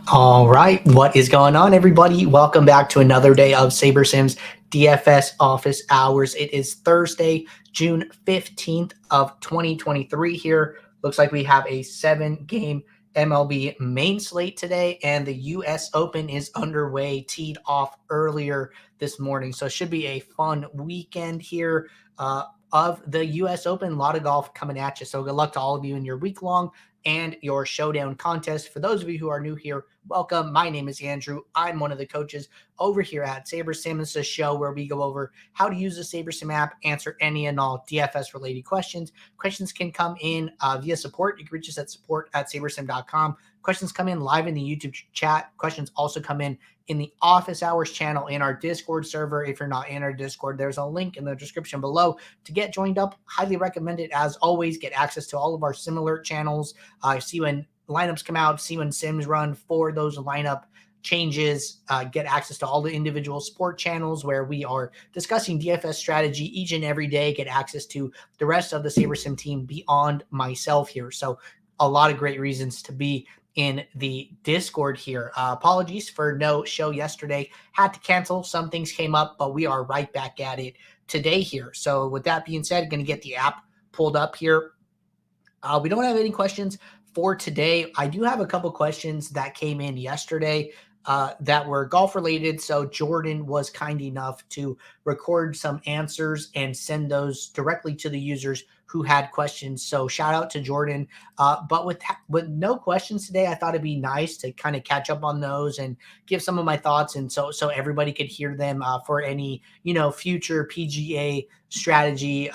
All right, what is going on, everybody? Welcome back to another day of SaberSim's DFS office hours. It is Thursday, June 15th of 2023 here. Looks like we have a 7-game MLB main slate today, and the U.S. Open is underway, teed off earlier this morning. So it should be a fun weekend here of the U.S. Open. A lot of golf coming at you. So good luck to all of you in your week-long and your showdown contest. For those of you who are new here, welcome. My name is Andrew. I'm one of the coaches over here at SaberSim. This is a show where we go over how to use the SaberSim app, answer any and all DFS related questions. Questions can come in via support. You can reach us at support@sabersim.com. Questions come in live in the YouTube chat. Questions also come in the office hours channel in our Discord server. If you're not in our Discord, there's a link in the description below to get joined up. Highly recommend it. As always, get access to all of our similar channels. See when lineups come out, see when sims run for those lineup changes, get access to all the individual sport channels where we are discussing DFS strategy each and every day, get access to the rest of the SaberSim team beyond myself here. So a lot of great reasons to be in the Discord here. Apologies for no show yesterday. Had to cancel. Some things came up, but we are right back at it today here. So with that being said, going to get the app pulled up here. We don't have any questions for today. I do have a couple questions that came in yesterday that were golf related. So Jordan was kind enough to record some answers and send those directly to the users who had questions. So shout out to Jordan. But with no questions today, I thought it'd be nice to kind of catch up on those and give some of my thoughts, and so everybody could hear them for any future PGA strategy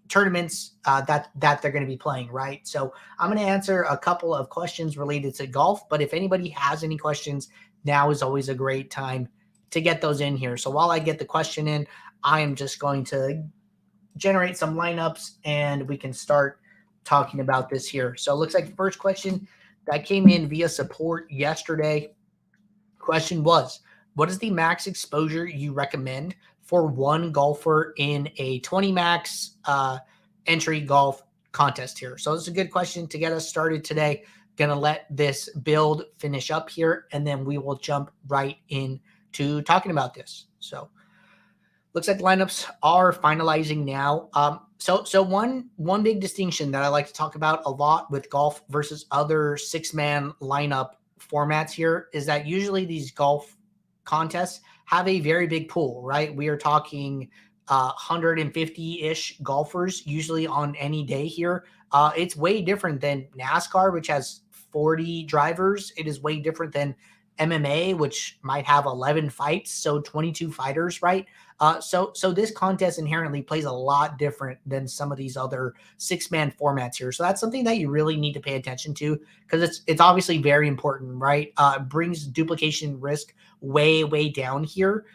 tournaments that they're going to be playing, right? So I'm going to answer a couple of questions related to golf, but if anybody has any questions, now is always a great time to get those in here. So while I get the question in, I am just going to generate some lineups and we can start talking about this here. So it looks like the first question that came in via support yesterday, question was, what is the max exposure you recommend for one golfer in a 20 max entry golf contest here? So this is a good question to get us started today. Going to let this build finish up here, and then we will jump right into talking about this. So looks like the lineups are finalizing now. So one big distinction that I like to talk about a lot with golf versus other 6-man lineup formats here is that usually these golf contests have a very big pool, right? We are talking 150-ish golfers usually on any day here. It's way different than NASCAR, which has 40 drivers. It is way different than MMA, which might have 11 fights, so 22 fighters, right? So this contest inherently plays a lot different than some of these other 6-man formats here. So that's something that you really need to pay attention to, because it's obviously very important, right? It brings duplication risk way down here.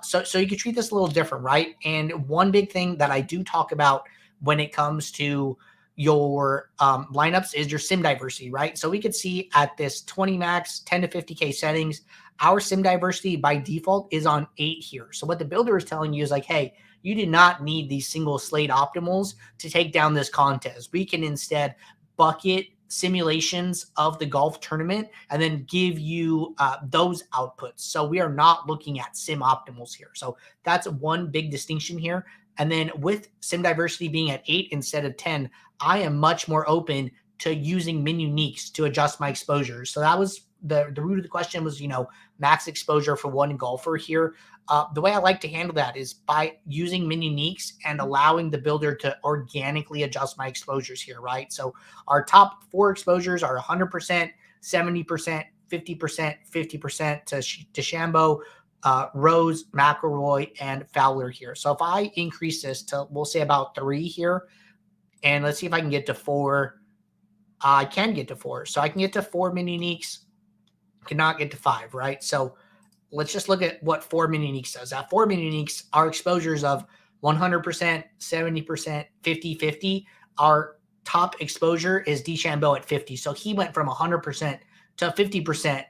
So you could treat this a little different, right? And one big thing that I do talk about when it comes to your lineups is your sim diversity, right? So we could see at this 20 max, 10 to 50K settings, our sim diversity by default is on 8 here. So what the builder is telling you is like, hey, you do not need these single slate optimals to take down this contest. We can instead bucket simulations of the golf tournament and then give you those outputs. So we are not looking at sim optimals here. So that's one big distinction here. And then with sim diversity being at 8 instead of 10, I am much more open to using min uniques to adjust my exposure. So that was the root of the question was, max exposure for one golfer here. The way I like to handle that is by using min uniques and allowing the builder to organically adjust my exposures here, right? So our top 4 exposures are 100%, 70%, 50%, 50% to DeChambeau, Rose, McIlroy, and Fowler here. So if I increase this to, we'll say about 3 here, and let's see if I can get to 4. I can get to 4. So I can get to 4 min uniques, cannot get to 5, right? So let's just look at what 4 min uniques does. At 4 min uniques, our exposures of 100%, 70%, 50-50. Our top exposure is DeChambeau at 50. So he went from 100% to 50%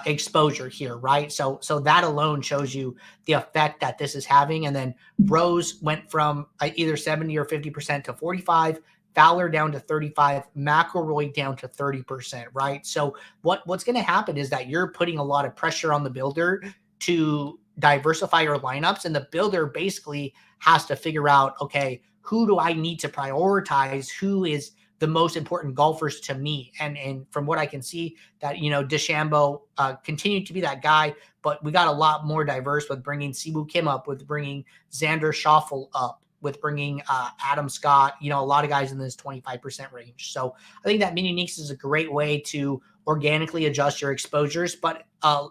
exposure here, right? So that alone shows you the effect that this is having. And then Rose went from either 70 or 50% to 45. Fowler down to 35, McElroy down to 30%, right? So what's going to happen is that you're putting a lot of pressure on the builder to diversify your lineups, and the builder basically has to figure out, okay, who do I need to prioritize? Who is the most important golfers to me? And from what I can see, that DeChambeau continued to be that guy, but we got a lot more diverse with bringing Siwoo Kim up, with bringing Xander Schauffele up, with bringing Adam Scott, a lot of guys in this 25% range. So I think that mini leagues is a great way to organically adjust your exposures. But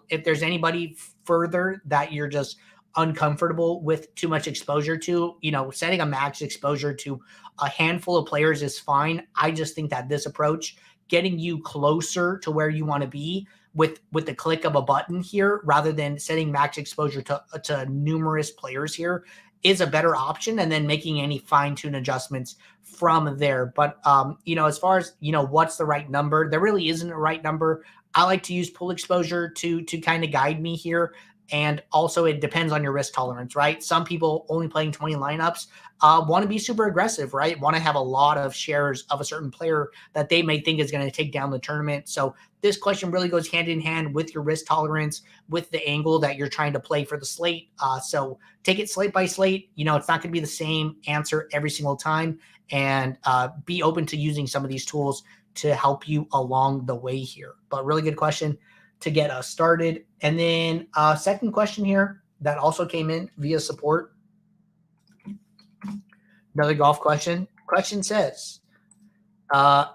if there's anybody further that you're just uncomfortable with too much exposure to, setting a max exposure to a handful of players is fine. I just think that this approach, getting you closer to where you want to be with the click of a button here, rather than setting max exposure to numerous players here, is a better option, and then making any fine-tune adjustments from there. But as far as what's the right number, there really isn't a right number. I like to use pool exposure to kind of guide me here. And also it depends on your risk tolerance, right? Some people only playing 20 lineups want to be super aggressive, right? Want to have a lot of shares of a certain player that they may think is going to take down the tournament. So this question really goes hand in hand with your risk tolerance, with the angle that you're trying to play for the slate. So take it slate by slate. It's not going to be the same answer every single time, and be open to using some of these tools to help you along the way here. But really good question to get us started. And then second question here that also came in via support. Another golf question. Question says,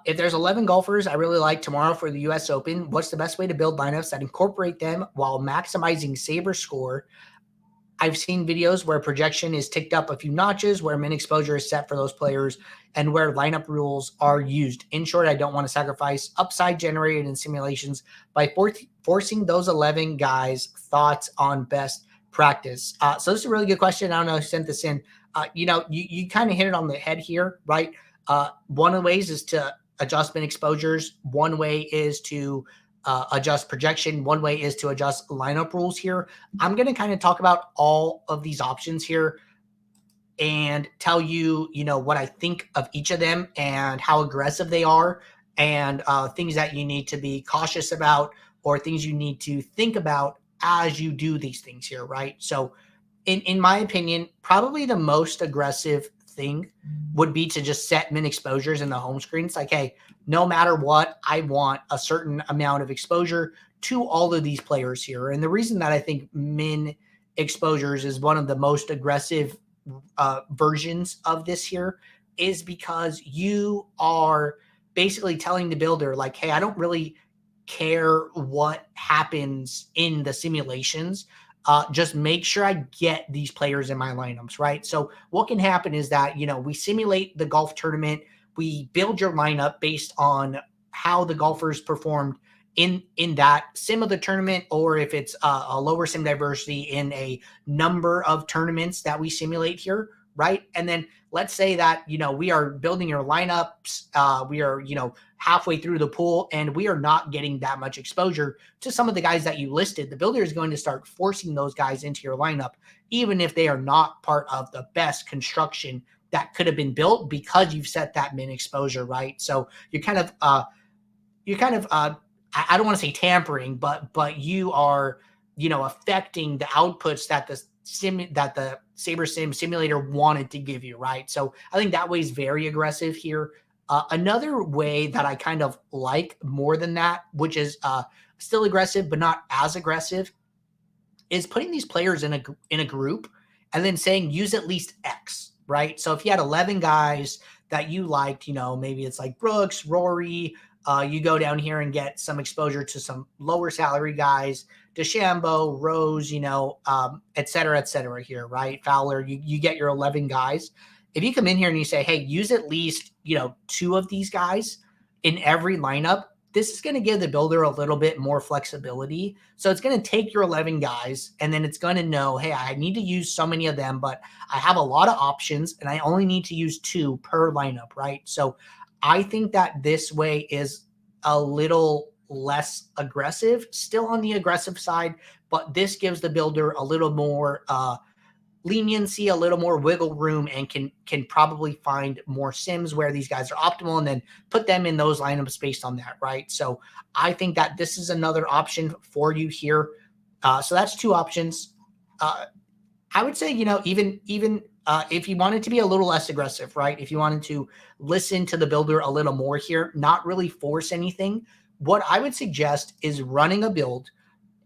if there's 11 golfers I really like tomorrow for the US Open, what's the best way to build lineups that incorporate them while maximizing SaberScore? I've seen videos where projection is ticked up a few notches, where min exposure is set for those players, and where lineup rules are used. In short, I don't want to sacrifice upside generated in simulations by forcing those 11 guys. Thoughts on best practice? So this is a really good question. I don't know who sent this in. You kind of hit it on the head here, right? One of the ways is to adjust min exposures. One way is to adjust projection. One way is to adjust lineup rules here. I'm going to kind of talk about all of these options here and tell you, what I think of each of them and how aggressive they are, and things that you need to be cautious about, or things you need to think about as you do these things here, right? So in my opinion, probably the most aggressive thing would be to just set min exposures in the home screen. It's like, hey, no matter what, I want a certain amount of exposure to all of these players here. And the reason that I think min exposures is one of the most aggressive versions of this here is because you are basically telling the builder, like, hey, I don't really care what happens in the simulations. Just make sure I get these players in my lineups, right? So what can happen is that, we simulate the golf tournament. We build your lineup based on how the golfers performed in that sim of the tournament, or if it's a lower sim diversity in a number of tournaments that we simulate here, right? And then let's say that, we are building your lineups. We are, halfway through the pool, and we are not getting that much exposure to some of the guys that you listed. The builder is going to start forcing those guys into your lineup, even if they are not part of the best construction that could have been built, because you've set that min exposure, right? So you're kind of, I don't want to say tampering, but you are, affecting the outputs that the SaberSim simulator wanted to give you, right? So I think that way is very aggressive here. Another way that I kind of like more than that, which is still aggressive but not as aggressive, is putting these players in a group and then saying use at least X, right? So if you had 11 guys that you liked, maybe it's like Brooks, Rory, you go down here and get some exposure to some lower salary guys, DeChambeau, Rose, et cetera here, right? Fowler, you get your 11 guys. If you come in here and you say, hey, use at least, 2 of these guys in every lineup, this is going to give the builder a little bit more flexibility. So it's going to take your 11 guys, and then it's going to know, hey, I need to use so many of them, but I have a lot of options and I only need to use 2 per lineup, right? So I think that this way is a little less aggressive, still on the aggressive side, but this gives the builder a little more leniency, a little more wiggle room, and can probably find more sims where these guys are optimal and then put them in those lineups based on that, right? So I think that this is another option for you here. So that's two options. I would say, even if you wanted to be a little less aggressive, right? If you wanted to listen to the builder a little more here, not really force anything, what I would suggest is running a build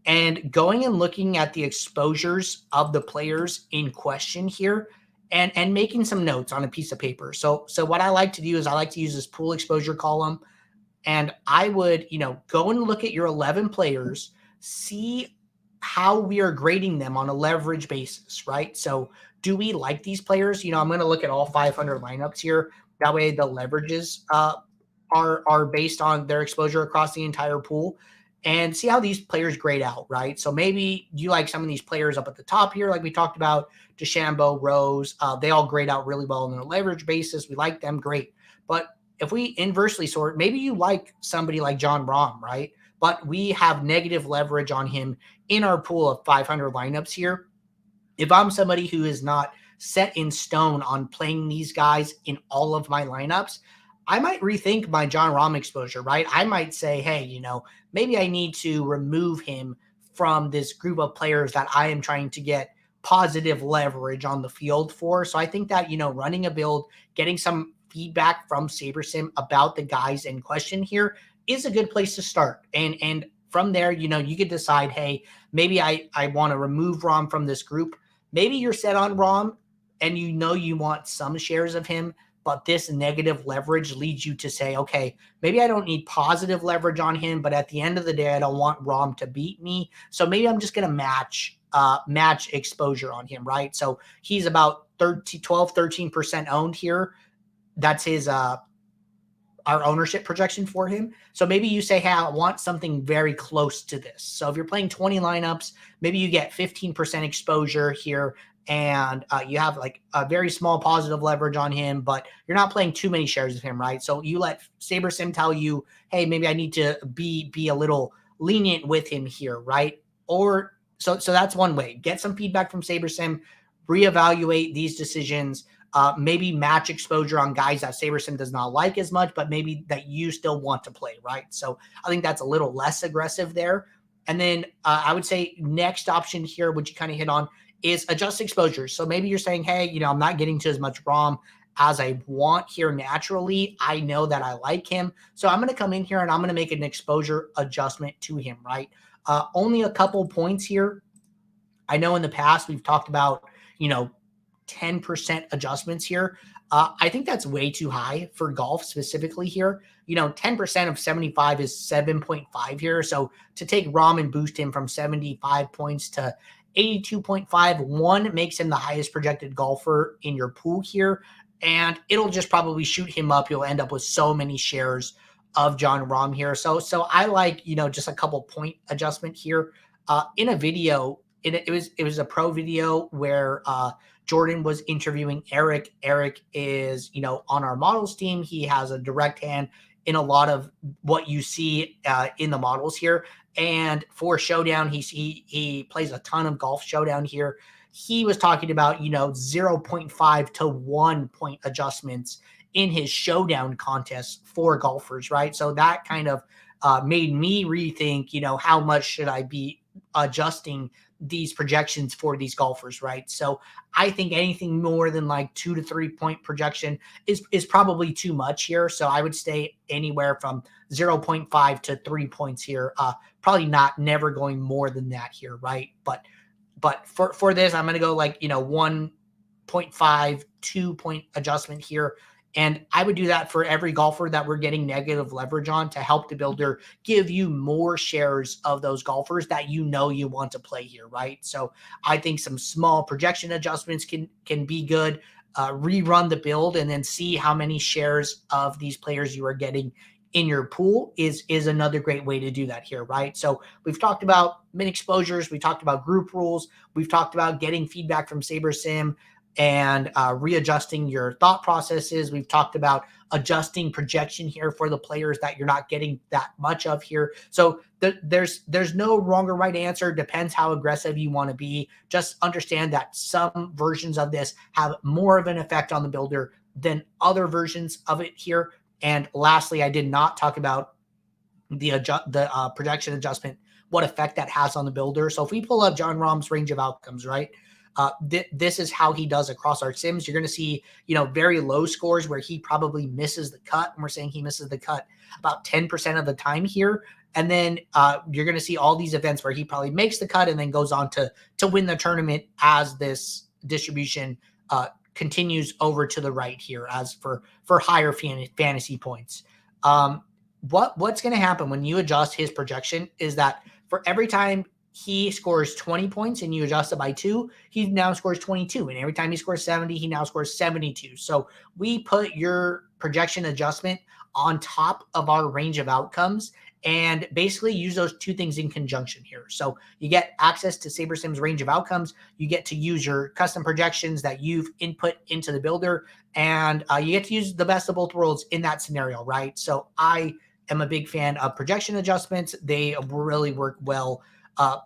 and going and looking at the exposures of the players in question here and making some notes on a piece of paper. So what I like to do is I like to use this pool exposure column, and I would, go and look at your 11 players, see how we are grading them on a leverage basis, right? So do we like these players? I'm going to look at all 500 lineups here. That way the leverages are based on their exposure across the entire pool, and see how these players grade out, right? So maybe you like some of these players up at the top here, like we talked about, DeChambeau, Rose. They all grade out really well on a leverage basis. We like them, great. But if we inversely sort, maybe you like somebody like John Rahm, right? But we have negative leverage on him in our pool of 500 lineups here. If I'm somebody who is not set in stone on playing these guys in all of my lineups, I might rethink my John Rahm exposure, right? I might say, hey, maybe I need to remove him from this group of players that I am trying to get positive leverage on the field for. So I think that, running a build, getting some feedback from SaberSim about the guys in question here is a good place to start. And from there, you could decide, hey, maybe I want to remove Rahm from this group. Maybe you're set on Rahm and you want some shares of him, but this negative leverage leads you to say, okay, maybe I don't need positive leverage on him, but at the end of the day, I don't want Rahm to beat me. So maybe I'm just going to match exposure on him, right? So he's about 13% owned here. That's his our ownership projection for him. So maybe you say, hey, I want something very close to this. So if you're playing 20 lineups, maybe you get 15% exposure here, and you have like a very small positive leverage on him, but you're not playing too many shares of him, right? So you let SaberSim tell you, hey, maybe I need to be a little lenient with him here, right? Or so that's one way. Get some feedback from SaberSim, reevaluate these decisions, maybe match exposure on guys that SaberSim does not like as much, but maybe that you still want to play, right? So I think that's a little less aggressive there. And then I would say next option here, which you kind of hit on, is adjust exposure. So maybe you're saying, hey, I'm not getting to as much Rahm as I want here naturally. I know that I like him. So I'm going to come in here and I'm going to make an exposure adjustment to him, right? Only a couple points here. I know in the past we've talked about, 10% adjustments here. I think that's way too high for golf specifically here. 10% of 75 is 7.5 here. So to take Rahm and boost him from 75 points to 82.5, one makes him the highest projected golfer in your pool here. And it'll just probably shoot him up. You'll end up with so many shares of John Rahm here. So I like, just a couple point adjustment here. In a video, it was a pro video where Jordan was interviewing Eric. Eric is, on our models team. He has a direct hand in a lot of what you see in the models here. And for Showdown, he plays a ton of golf Showdown here. He was talking about, 0.5 to 1 point adjustments in his Showdown contests for golfers, right? So that kind of made me rethink, how much should I be adjusting these projections for these golfers, right? So I think anything more than like 2 to 3 point projection is probably too much here. So I would stay anywhere from 0.5 to 3 points here. Probably never going more than that here, right? But for this, I'm going to go like, 1.5, 2 point adjustment here. And I would do that for every golfer that we're getting negative leverage on to help the builder give you more shares of those golfers that you want to play here, right? So I think some small projection adjustments can be good. Rerun the build and then see how many shares of these players you are getting in your pool is another great way to do that here, right? So we've talked about min exposures. We talked about group rules. We've talked about getting feedback from SaberSim and readjusting your thought processes. We've talked about adjusting projection here for the players that you're not getting that much of here. So there's no wrong or right answer. Depends how aggressive you want to be. Just understand that some versions of this have more of an effect on the builder than other versions of it here. And lastly, I did not talk about the projection adjustment, what effect that has on the builder. So if we pull up John Rahm's range of outcomes, right? This is how he does across our sims. You're going to see, very low scores where he probably misses the cut. And we're saying he misses the cut about 10% of the time here. And then you're going to see all these events where he probably makes the cut and then goes on to win the tournament as this distribution continues over to the right here as for higher fantasy points. What's going to happen when you adjust his projection is that for every time he scores 20 points and you adjust it by 2, he now scores 22. And every time he scores 70, he now scores 72. So we put your projection adjustment on top of our range of outcomes and basically use those two things in conjunction here. So you get access to SaberSim's range of outcomes. You get to use your custom projections that you've input into the builder, and you get to use the best of both worlds in that scenario, right? So I am a big fan of projection adjustments. They really work well.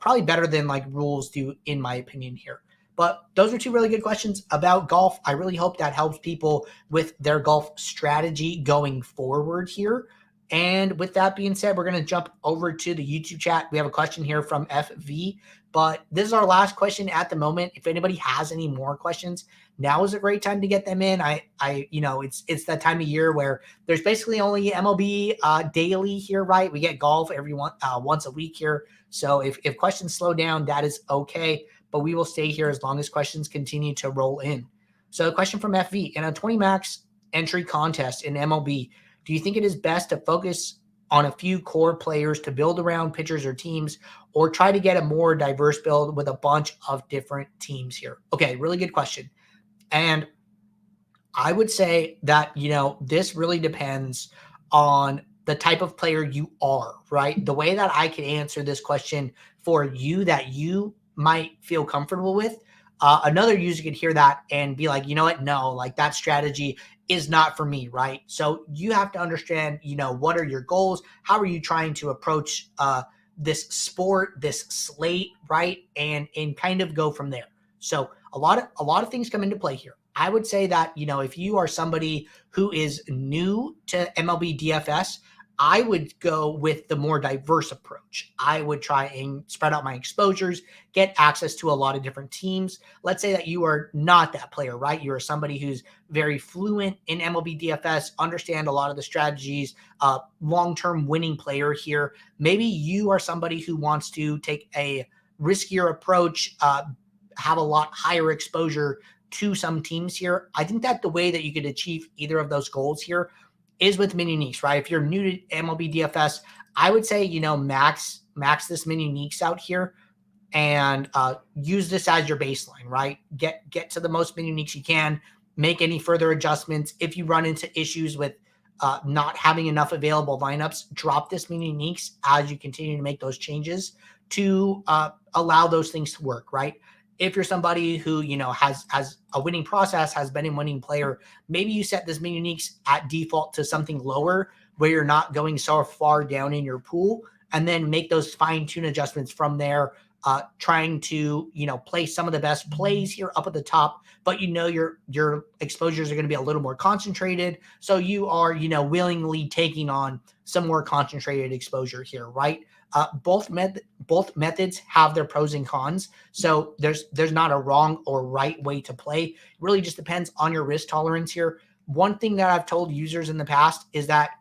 Probably better than like rules do, in my opinion here. But those are two really good questions about golf. I really hope that helps people with their golf strategy going forward here. And with that being said, we're going to jump over to the YouTube chat. We have a question here from FV, but this is our last question at the moment. If anybody has any more questions, now is a great time to get them in. It's that time of year where there's basically only MLB daily here, right? We get golf once a week here. So if questions slow down, that is okay, but we will stay here as long as questions continue to roll in. So a question from FV: in a 20 max entry contest in MLB, do you think it is best to focus on a few core players to build around pitchers or teams, or try to get a more diverse build with a bunch of different teams here? Okay, really good question. And I would say that, this really depends on the type of player you are, right? The way that I can answer this question for you that you might feel comfortable with, another user could hear that and be like, you know what? No, like that strategy is not for me, right? So you have to understand, what are your goals? How are you trying to approach this sport, this slate, right? And kind of go from there. So a lot of things come into play here. I would say that, if you are somebody who is new to MLB DFS, I would go with the more diverse approach. I would try and spread out my exposures, get access to a lot of different teams. Let's say that you are not that player, right? You are somebody who's very fluent in MLB DFS, understand a lot of the strategies, long-term winning player here. Maybe you are somebody who wants to take a riskier approach, have a lot higher exposure to some teams here. I think that the way that you could achieve either of those goals here is with mini uniques, right? If you're new to MLB DFS, I would say, max this mini uniques out here and use this as your baseline, right? Get to the most mini uniques you can, make any further adjustments. If you run into issues with not having enough available lineups, drop this mini uniques as you continue to make those changes to allow those things to work, right? If you're somebody who, has a winning process, has been a winning player, maybe you set this mini uniques at default to something lower where you're not going so far down in your pool, and then make those fine-tune adjustments from there, trying to, play some of the best plays here up at the top, but your exposures are going to be a little more concentrated. So you are, willingly taking on some more concentrated exposure here, right? Both methods have their pros and cons. So there's not a wrong or right way to play. It really just depends on your risk tolerance here. One thing that I've told users in the past is that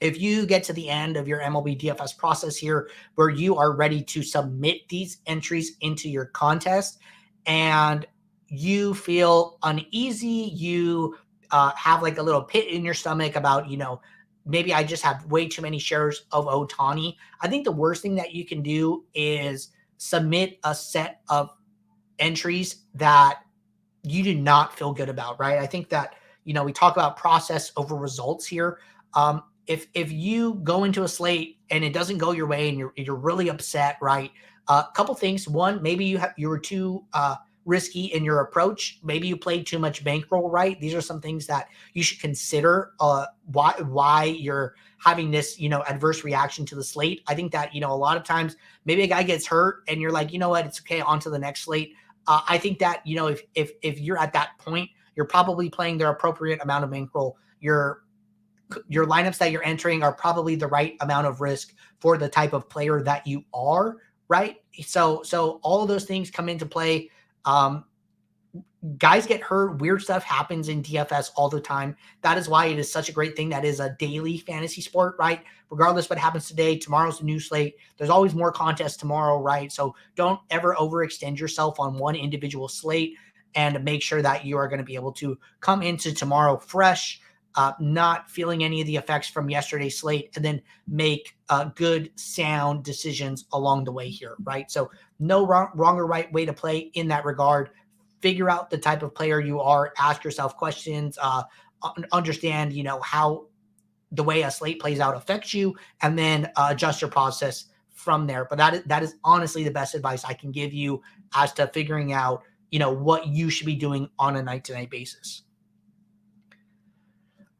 if you get to the end of your MLB DFS process here, where you are ready to submit these entries into your contest and you feel uneasy, you have like a little pit in your stomach about, maybe I just have way too many shares of Ohtani, I think the worst thing that you can do is submit a set of entries that you do not feel good about, right? I think that, we talk about process over results here. If you go into a slate and it doesn't go your way and you're really upset, right? A couple things. One, maybe you were too risky in your approach. Maybe you played too much bankroll, right? These are some things that you should consider why you're having this, adverse reaction to the slate. I think that, a lot of times maybe a guy gets hurt and you're like, you know what, it's okay, on to the next slate. I think that, if you're at that point, you're probably playing their appropriate amount of bankroll. Your lineups that you're entering are probably the right amount of risk for the type of player that you are, right? So all of those things come into play. Guys get hurt. Weird stuff happens in DFS all the time. That is why it is such a great thing that is a daily fantasy sport, right? Regardless what happens today, tomorrow's a new slate. There's always more contests tomorrow, right? So don't ever overextend yourself on one individual slate, and make sure that you are going to be able to come into tomorrow fresh, not feeling any of the effects from yesterday's slate, and then make good, sound decisions along the way here, right? So no wrong or right way to play in that regard. Figure out the type of player you are, ask yourself questions, understand, how the way a slate plays out affects you, and then adjust your process from there. But that is honestly the best advice I can give you as to figuring out, what you should be doing on a night-to-night basis.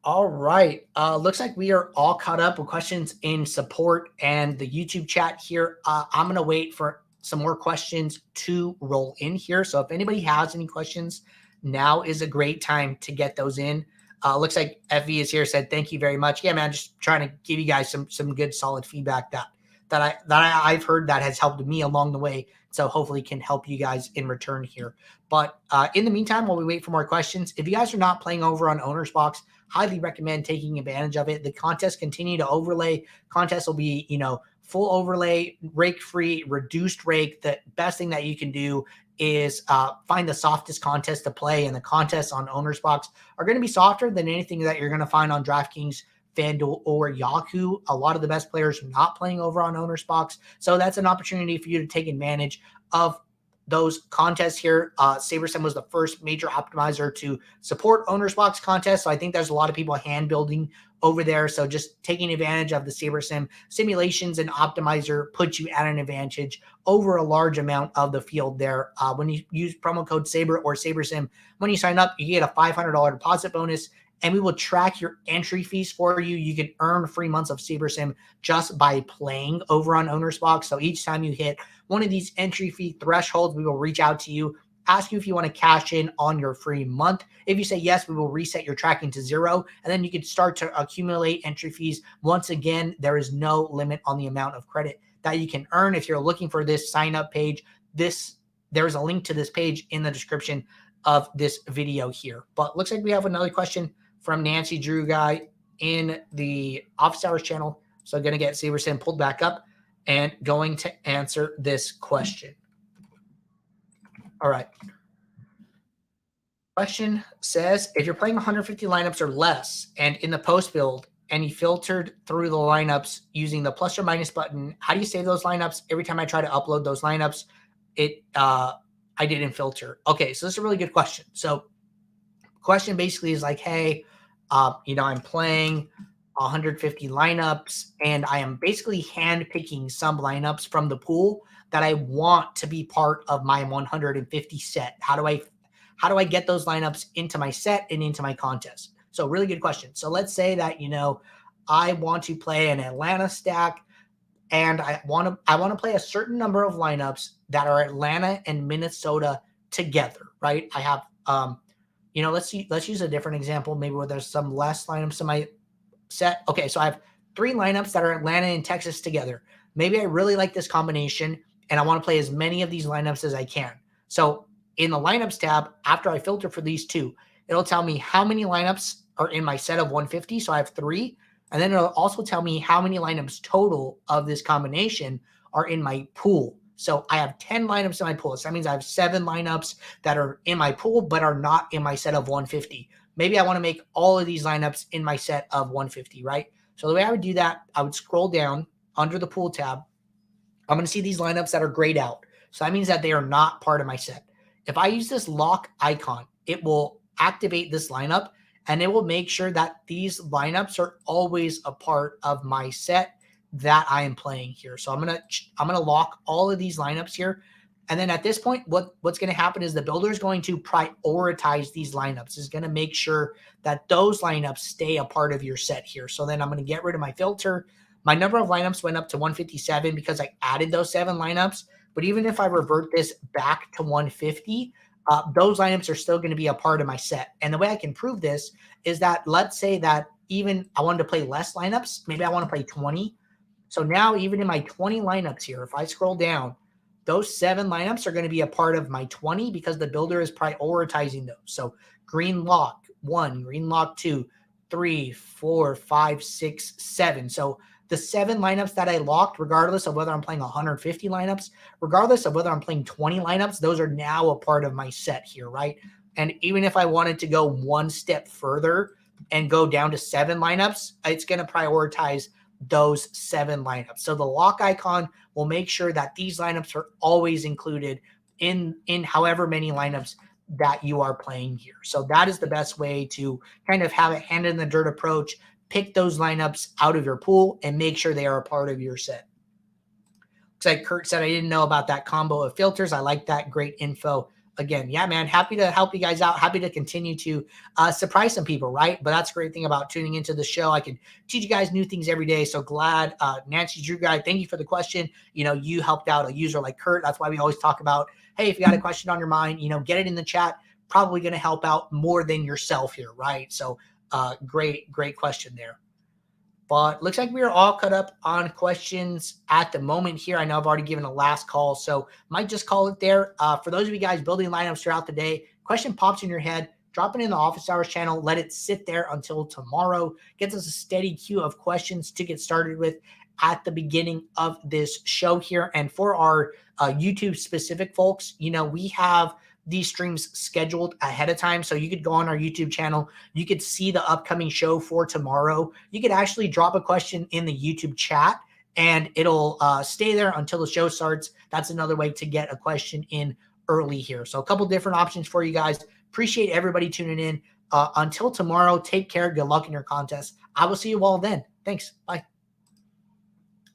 All right. Looks like we are all caught up with questions in support and the YouTube chat here. I'm going to wait for some more questions to roll in here. So if anybody has any questions, now is a great time to get those in. Looks like FV is here, said, thank you very much. Yeah, man, just trying to give you guys some good solid feedback that I've heard that has helped me along the way. So hopefully can help you guys in return here. But in the meantime, while we wait for more questions, if you guys are not playing over on Owner's Box, highly recommend taking advantage of it. The contests continue to overlay. Contests will be, full overlay, rake free, reduced rake. The best thing that you can do is find the softest contest to play, and the contests on Owner's Box are going to be softer than anything that you're going to find on DraftKings, FanDuel, or Yahoo. A lot of the best players are not playing over on Owner's Box, so that's an opportunity for you to take advantage of those contests here. SaberSim was the first major optimizer to support Owner's Box contests, so I think there's a lot of people hand building over there. So just taking advantage of the SaberSim simulations and optimizer puts you at an advantage over a large amount of the field there. When you use promo code SABER or SaberSim, when you sign up, you get a $500 deposit bonus, and we will track your entry fees for you. You can earn free months of SaberSim just by playing over on Owner's Box. So each time you hit one of these entry fee thresholds, we will reach out to you, ask you if you want to cash in on your free month. If you say yes, we will reset your tracking to 0, and then you can start to accumulate entry fees. Once again, there is no limit on the amount of credit that you can earn. If you're looking for this sign up page, there's a link to this page in the description of this video here. But looks like we have another question from Nancy Drew guy in the Office Hours channel. So I'm going to get SaberSim pulled back up and going to answer this question. All right. Question says, if you're playing 150 lineups or less and in the post build and you filtered through the lineups using the plus or minus button, how do you save those lineups? Every time I try to upload those lineups, I didn't filter. Okay, so this is a really good question. So question basically is like, hey, I'm playing 150 lineups and I am basically hand picking some lineups from the pool that I want to be part of my 150 set. How do I get those lineups into my set and into my contest? So really good question. So let's say that, I want to play an Atlanta stack and I want to play a certain number of lineups that are Atlanta and Minnesota together, right? I have, let's use a different example, maybe where there's some less lineups in my set. Okay, so I have 3 lineups that are Atlanta and Texas together. Maybe I really like this combination and I want to play as many of these lineups as I can. So in the lineups tab, after I filter for these 2, it'll tell me how many lineups are in my set of 150. So I have 3. And then it'll also tell me how many lineups total of this combination are in my pool. So I have 10 lineups in my pool. So that means I have 7 lineups that are in my pool, but are not in my set of 150. Maybe I want to make all of these lineups in my set of 150, right? So the way I would do that, I would scroll down under the pool tab. I'm going to see these lineups that are grayed out. So that means that they are not part of my set. If I use this lock icon, it will activate this lineup and it will make sure that these lineups are always a part of my set that I am playing here. So I'm going to lock all of these lineups here. And then at this point, what's going to happen is the builder is going to prioritize these lineups. Is going to make sure that those lineups stay a part of your set here. So then I'm going to get rid of my filter. My number of lineups went up to 157 because I added those 7 lineups. But even if I revert this back to 150, those lineups are still going to be a part of my set. And the way I can prove this is that let's say that even I wanted to play less lineups. Maybe I want to play 20. So now even in my 20 lineups here, if I scroll down, those 7 lineups are going to be a part of my 20 because the builder is prioritizing those. So green lock 1, green lock 2, 3, 4, 5, 6, 7. So the 7 lineups that I locked, regardless of whether I'm playing 150 lineups, regardless of whether I'm playing 20 lineups, those are now a part of my set here, right? And even if I wanted to go one step further and go down to 7 lineups, it's going to prioritize those 7 lineups. So the lock icon will make sure that these lineups are always included in however many lineups that you are playing here. So that is the best way to kind of have a hand in the dirt approach, pick those lineups out of your pool and make sure they are a part of your set. Looks like Kurt said, I didn't know about that combo of filters. I like that. Great info. Again, yeah, man, happy to help you guys out. Happy to continue to surprise some people, right? But that's a great thing about tuning into the show. I can teach you guys new things every day. So glad. Nancy Drew guy, thank you for the question. You know, you helped out a user like Kurt. That's why we always talk about, hey, if you got a question on your mind, you know, get it in the chat. Probably going to help out more than yourself here, right? So great question there. But looks like we are all caught up on questions at the moment here. I know I've already given a last call, so might just call it there. For those of you guys building lineups throughout the day, question pops in your head, drop it in the Office Hours channel. Let it sit there until tomorrow. Gets us a steady queue of questions to get started with at the beginning of this show here. And for our YouTube specific folks, you know, we have these streams scheduled ahead of time. So you could go on our YouTube channel. You could see the upcoming show for tomorrow. You could actually drop a question in the YouTube chat and it'll stay there until the show starts. That's another way to get a question in early here. So a couple different options for you guys. Appreciate everybody tuning in. Until tomorrow, take care. Good luck in your contest. I will see you all then. Thanks. Bye.